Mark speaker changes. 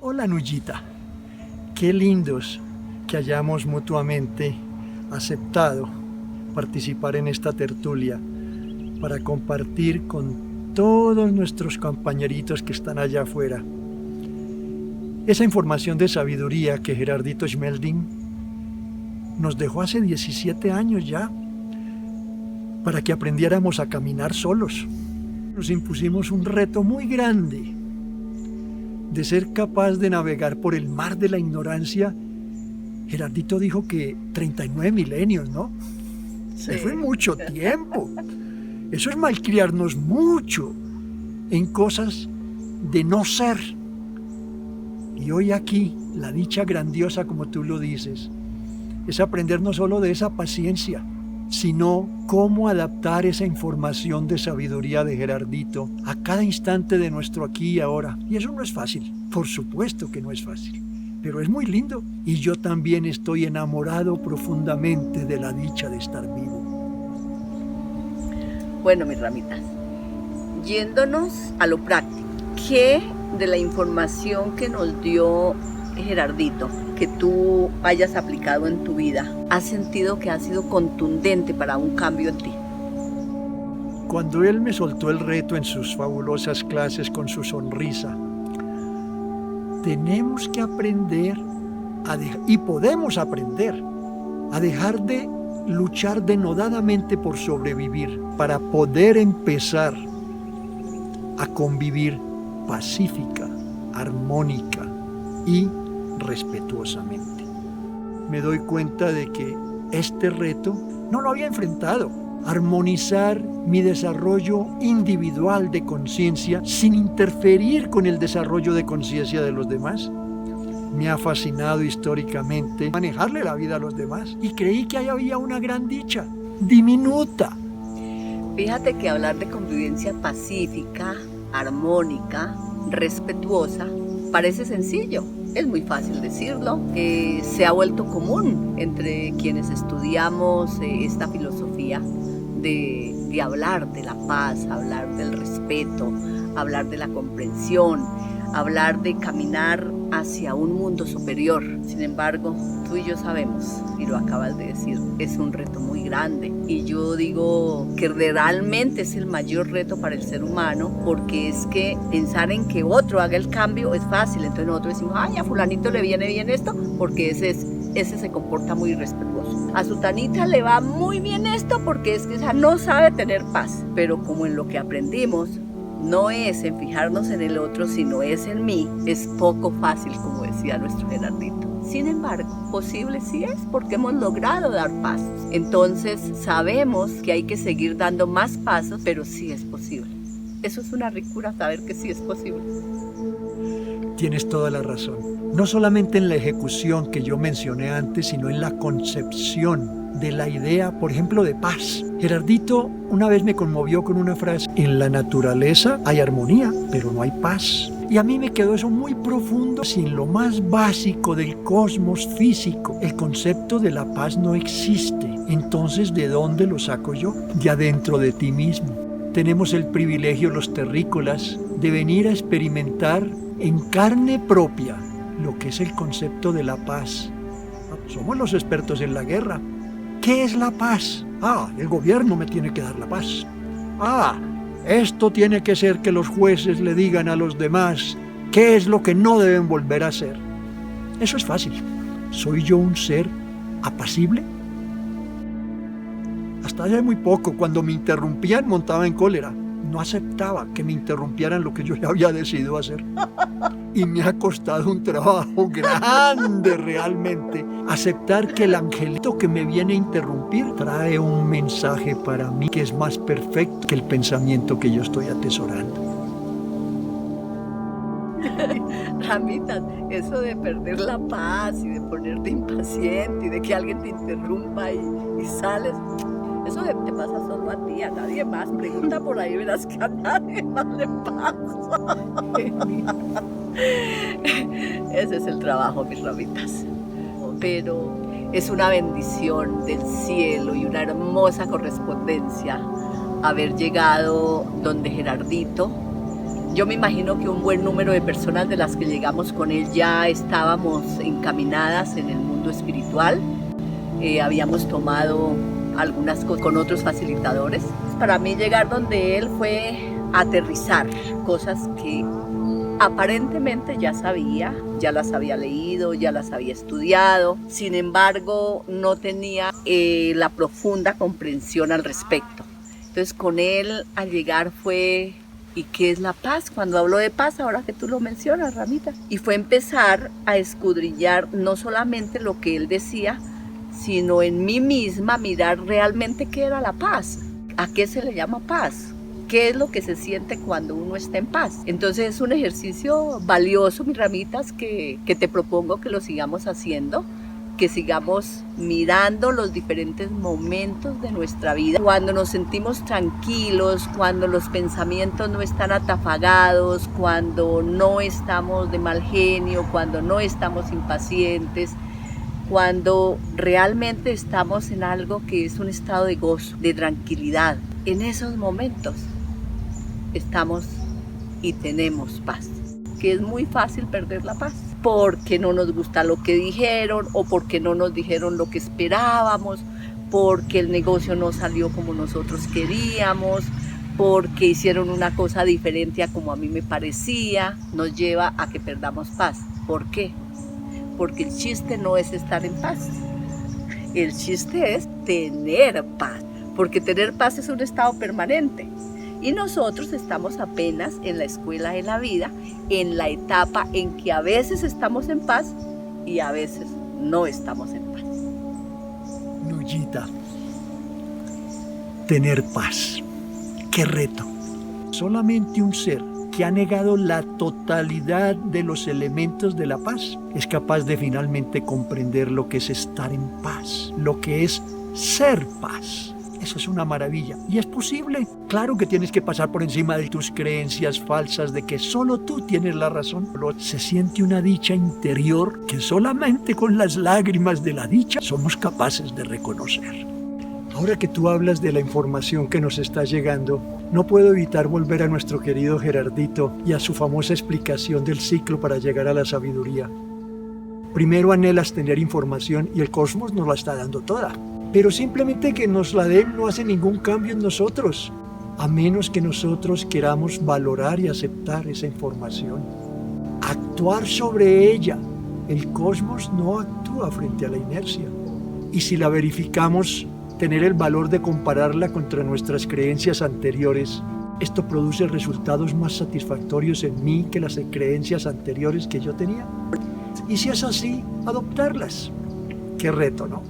Speaker 1: Hola Nuyita, qué lindos que hayamos mutuamente aceptado participar en esta tertulia para compartir con todos nuestros compañeritos que están allá afuera esa información de sabiduría que Gerardito Schmelding nos dejó hace 17 años ya para que aprendiéramos a caminar solos. Nos impusimos un reto muy grande de ser capaz de navegar por el mar de la ignorancia. Gerardito dijo que 39 milenios, ¿no?
Speaker 2: Sí.
Speaker 1: Fue mucho tiempo. Eso es malcriarnos mucho en cosas de no ser. Y hoy aquí, la dicha grandiosa, como tú lo dices, es aprender no solo de esa paciencia, sino cómo adaptar esa información de sabiduría de Gerardito a cada instante de nuestro aquí y ahora. Y eso no es fácil, por supuesto que no es fácil, pero es muy lindo. Y yo también estoy enamorado profundamente de la dicha de estar vivo.
Speaker 2: Bueno, mis ramitas, yéndonos a lo práctico, ¿qué de la información que nos dio Gerardito, que tú hayas aplicado en tu vida, has sentido que ha sido contundente para un cambio en ti?
Speaker 1: Cuando él me soltó el reto en sus fabulosas clases con su sonrisa, tenemos que aprender y podemos aprender a dejar de luchar denodadamente por sobrevivir para poder empezar a convivir pacífica, armónica y respetuosamente. Me doy cuenta de que este reto no lo había enfrentado. Armonizar mi desarrollo individual de conciencia sin interferir con el desarrollo de conciencia de los demás. Me ha fascinado históricamente manejarle la vida a los demás y creí que ahí había una gran dicha, diminuta.
Speaker 2: Fíjate que hablar de convivencia pacífica, armónica, respetuosa, parece sencillo. Es muy fácil decirlo, se ha vuelto común entre quienes estudiamos esta filosofía de hablar de la paz, hablar del respeto, hablar de la comprensión, hablar de caminar hacia un mundo superior. Sin embargo, tú y yo sabemos, y lo acabas de decir, es un reto muy grande. Y yo digo que realmente es el mayor reto para el ser humano, porque es que pensar en que otro haga el cambio es fácil. Entonces nosotros decimos, ay, a fulanito le viene bien esto, porque ese se comporta muy respetuoso. A sutanita le va muy bien esto, porque es que esa no sabe tener paz. Pero como en lo que aprendimos no es en fijarnos en el otro, sino es en mí, es poco fácil, como decía nuestro Gerardito. Sin embargo, posible sí es, porque hemos logrado dar pasos. Entonces sabemos que hay que seguir dando más pasos, pero sí es posible. Eso es una ricura, saber que sí es posible.
Speaker 1: Tienes toda la razón. No solamente en la ejecución que yo mencioné antes, sino en la concepción de la idea, por ejemplo, de paz. Gerardito una vez me conmovió con una frase: en la naturaleza hay armonía, pero no hay paz. Y a mí me quedó eso muy profundo. Si en lo más básico del cosmos físico el concepto de la paz no existe, entonces ¿de dónde lo saco yo? De adentro de ti mismo. Tenemos el privilegio, los terrícolas, de venir a experimentar en carne propia lo que es el concepto de la paz. Somos los expertos en la guerra. ¿Qué es la paz? El gobierno me tiene que dar la paz. Esto tiene que ser que los jueces le digan a los demás qué es lo que no deben volver a hacer. Eso es fácil. ¿Soy yo un ser apacible? Hasta hace muy poco, cuando me interrumpían, montaba en cólera. No aceptaba que me interrumpieran lo que yo ya había decidido hacer. Y me ha costado un trabajo grande realmente aceptar que el angelito que me viene a interrumpir trae un mensaje para mí que es más perfecto que el pensamiento que yo estoy atesorando.
Speaker 2: Ramitas, eso de perder la paz y de ponerte impaciente y de que alguien te interrumpa y sales, eso te pasa solo a ti, a nadie más. Pregunta por ahí, verás que a nadie más le pasa. Ese es el trabajo, mis ramitas. Pero es una bendición del cielo y una hermosa correspondencia haber llegado donde Gerardito Yo me imagino que un buen número de personas de las que llegamos con él ya estábamos encaminadas en el mundo espiritual. Habíamos tomado algunas cosas con otros facilitadores. Para mí llegar donde él fue aterrizar cosas que aparentemente ya sabía, ya las había leído, ya las había estudiado. Sin embargo, no tenía la profunda comprensión al respecto. Entonces con él al llegar fue... ¿Y qué es la paz? Cuando hablo de paz, ahora que tú lo mencionas, Ramita. Y fue empezar a escudriñar no solamente lo que él decía, sino en mí misma mirar realmente qué era la paz. ¿A qué se le llama paz? ¿Qué es lo que se siente cuando uno está en paz? Entonces es un ejercicio valioso, mis ramitas, que te propongo que lo sigamos haciendo, que sigamos mirando los diferentes momentos de nuestra vida. Cuando nos sentimos tranquilos, cuando los pensamientos no están atafagados, cuando no estamos de mal genio, cuando no estamos impacientes, cuando realmente estamos en algo que es un estado de gozo, de tranquilidad. En esos momentos estamos y tenemos paz, que es muy fácil perder la paz, porque no nos gusta lo que dijeron o porque no nos dijeron lo que esperábamos, porque el negocio no salió como nosotros queríamos, porque hicieron una cosa diferente a como a mí me parecía, nos lleva a que perdamos paz. ¿Por qué? Porque el chiste no es estar en paz, el chiste es tener paz, porque tener paz es un estado permanente. Y nosotros estamos apenas en la escuela de la vida, en la etapa en que a veces estamos en paz y a veces no estamos en paz.
Speaker 1: Nuyita, tener paz. ¡Qué reto! Solamente un ser que ha negado la totalidad de los elementos de la paz es capaz de finalmente comprender lo que es estar en paz, lo que es ser paz. Eso es una maravilla. ¿Y es posible? Claro que tienes que pasar por encima de tus creencias falsas de que solo tú tienes la razón. Pero se siente una dicha interior que solamente con las lágrimas de la dicha somos capaces de reconocer. Ahora que tú hablas de la información que nos está llegando, no puedo evitar volver a nuestro querido Gerardito y a su famosa explicación del ciclo para llegar a la sabiduría. Primero anhelas tener información y el cosmos nos la está dando toda. Pero simplemente que nos la den no hace ningún cambio en nosotros, a menos que nosotros queramos valorar y aceptar esa información. Actuar sobre ella. El cosmos no actúa frente a la inercia. Y si la verificamos, tener el valor de compararla contra nuestras creencias anteriores, esto produce resultados más satisfactorios en mí que las creencias anteriores que yo tenía. Y si es así, adoptarlas. Qué reto, ¿no?